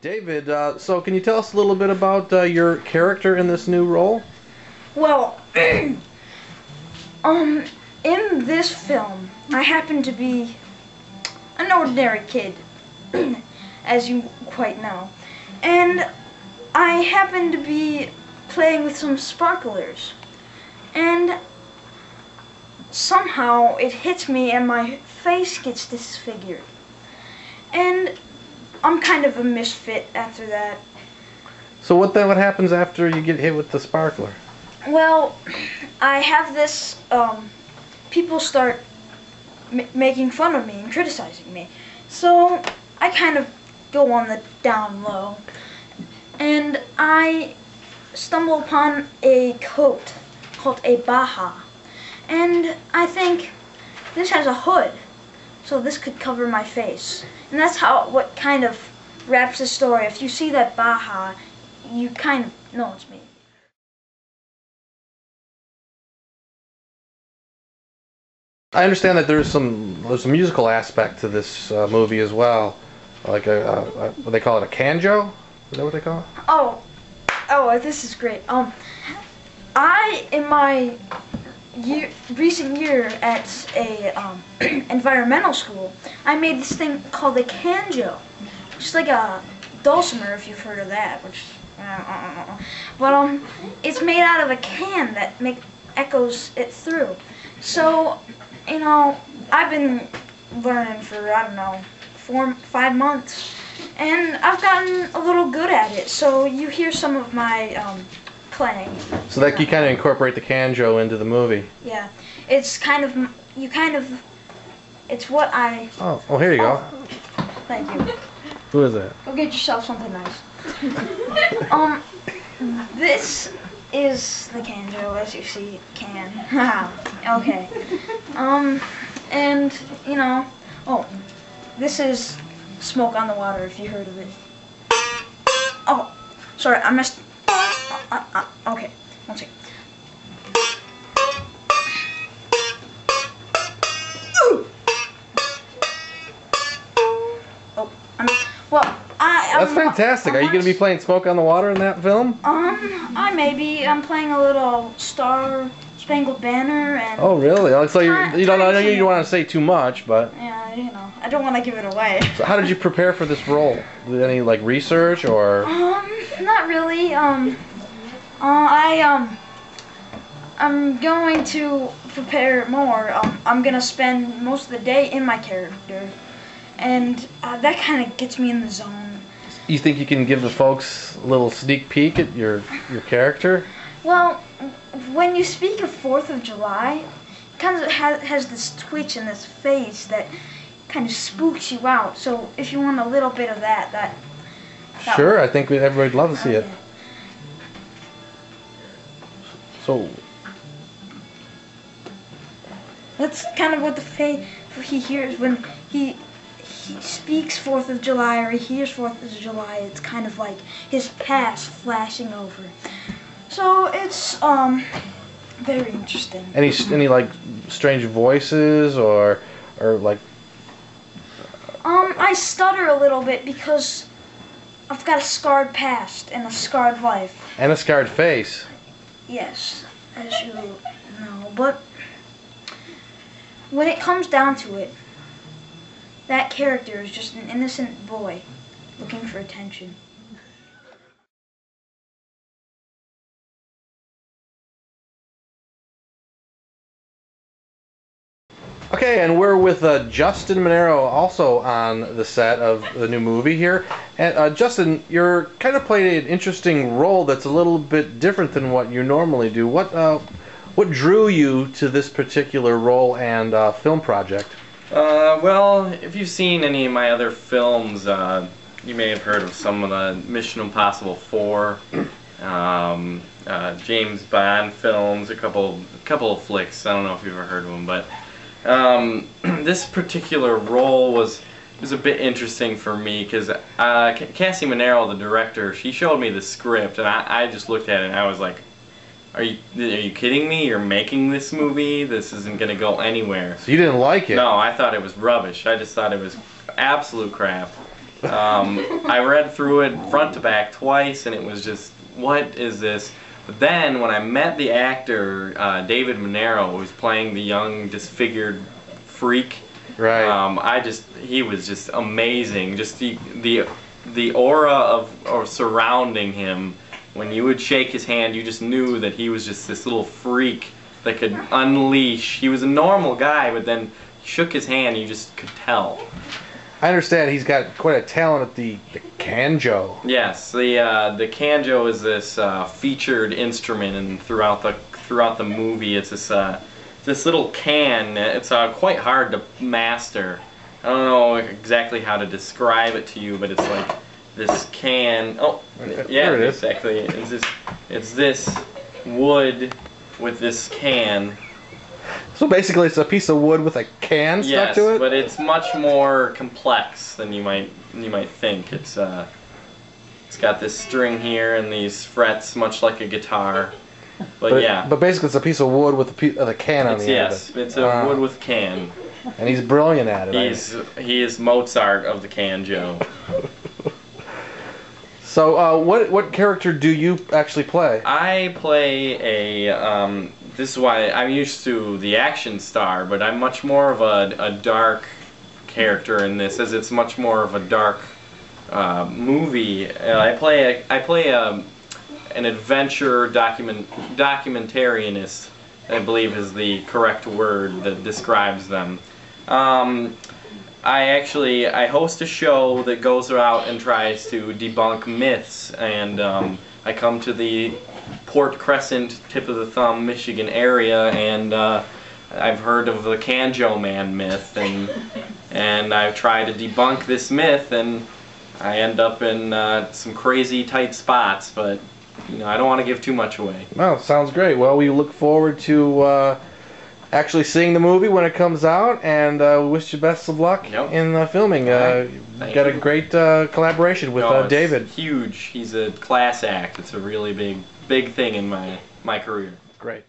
David, so can you tell us a little bit about your character in this new role? Well, in this film, I happen to be an ordinary kid, as you quite know. And I happen to be playing with some sparklers. And somehow it hits me and my face gets disfigured. And I'm kind of a misfit after that. So what happens after you get hit with the sparkler? Well, I have this, people start making fun of me and criticizing me. So I kind of go on the down low. And I stumble upon a coat called a baha. And I think this has a hood, so this could cover my face. And that's what kind of wraps the story. If you see that baha, you kind of know it's me. I understand that there's a musical aspect to this movie as well, like what they call it, a canjo? Is that what they call it? Oh, this is great. In my recent year at a environmental school, I made this thing called a canjo, which is like a dulcimer, if you've heard of that. But it's made out of a can that echoes it through. So, you know, I've been learning for, I don't know, 4-5 months, and I've gotten a little good at it. So you hear some of my playing. So that you kind of incorporate the canjo into the movie. Yeah, it's kind of, it's what I... Oh, here you go. Thank you. Who is that? Go get yourself something nice. This is the canjo, as you see, can. Okay. And, you know, this is Smoke on the Water, if you heard of it. Oh, sorry, I missed... okay, one second. That's fantastic. Are you going to be playing Smoke on the Water in that film? I may be. I'm playing a little Star Spangled Banner and... Oh, really? So you don't want to say too much, but... Yeah, you know, I don't want to give it away. So how did you prepare for this role? Did any, like, research, or...? Not really. I'm going to prepare more. I'm going to spend most of the day in my character, and that kind of gets me in the zone. You think you can give the folks a little sneak peek at your character? Well, when you speak of 4th of July, it kind of has this twitch in this face that kind of spooks you out. So if you want a little bit of that sure, I think everybody'd love to see it. Yeah. So that's kind of what he hears when he speaks 4th of July, or he hears 4th of July. It's kind of like his past flashing over. So it's very interesting. Any like strange voices or like... I stutter a little bit because I've got a scarred past and a scarred life. And a scarred face. Yes, as you know, but when it comes down to it, that character is just an innocent boy looking for attention. Okay, and we're with Justin Monero, also on the set of the new movie here. And Justin, you're kind of playing an interesting role that's a little bit different than what you normally do. What drew you to this particular role and film project? Well, if you've seen any of my other films, you may have heard of some of the Mission Impossible 4, James Bond films, a couple of flicks. I don't know if you've ever heard of them, but this particular role was a bit interesting for me because Cassie Monero, the director, she showed me the script, and I just looked at it and I was like, Are you kidding me? You're making this movie? This isn't going to go anywhere. So you didn't like it? No, I thought it was rubbish. I just thought it was absolute crap. I read through it front to back twice, and it was just, what is this? But then when I met the actor David Monero, who's playing the young disfigured freak, right? He was just amazing. Just the aura of surrounding him. When you would shake his hand, you just knew that he was just this little freak that could unleash. He was a normal guy, but then he shook his hand, you just could tell. I understand he's got quite a talent at the canjo. Yes, the canjo is this featured instrument, and throughout the movie, it's this little can. It's quite hard to master. I don't know exactly how to describe it to you, but it's like this can. Oh, yeah, there it is. Exactly. It's this wood with this can. So basically, it's a piece of wood with a can stuck to it. Yes, but it's much more complex than you might think. It's got this string here and these frets, much like a guitar. But yeah. But basically, it's a piece of wood with a can on the end Yes, of it. it's a wood with can. And he's brilliant at it. He is Mozart of the canjo. So, what character do you actually play? I play a. This is why I'm used to the action star, but I'm much more of a dark character in this, as it's much more of a dark movie. I play an adventure documentarianist, I believe is the correct word that describes them. I host a show that goes out and tries to debunk myths, and I come to the Port Crescent, tip of the thumb, Michigan area, and I've heard of the Canjo Man myth, and I've tried to debunk this myth, and I end up in some crazy tight spots, but I don't want to give too much away. Well, sounds great. Well, we look forward to actually seeing the movie when it comes out, and we wish you best of luck in filming. Got a great collaboration with David. It's huge. He's a class act. It's a really big thing in my career. Great.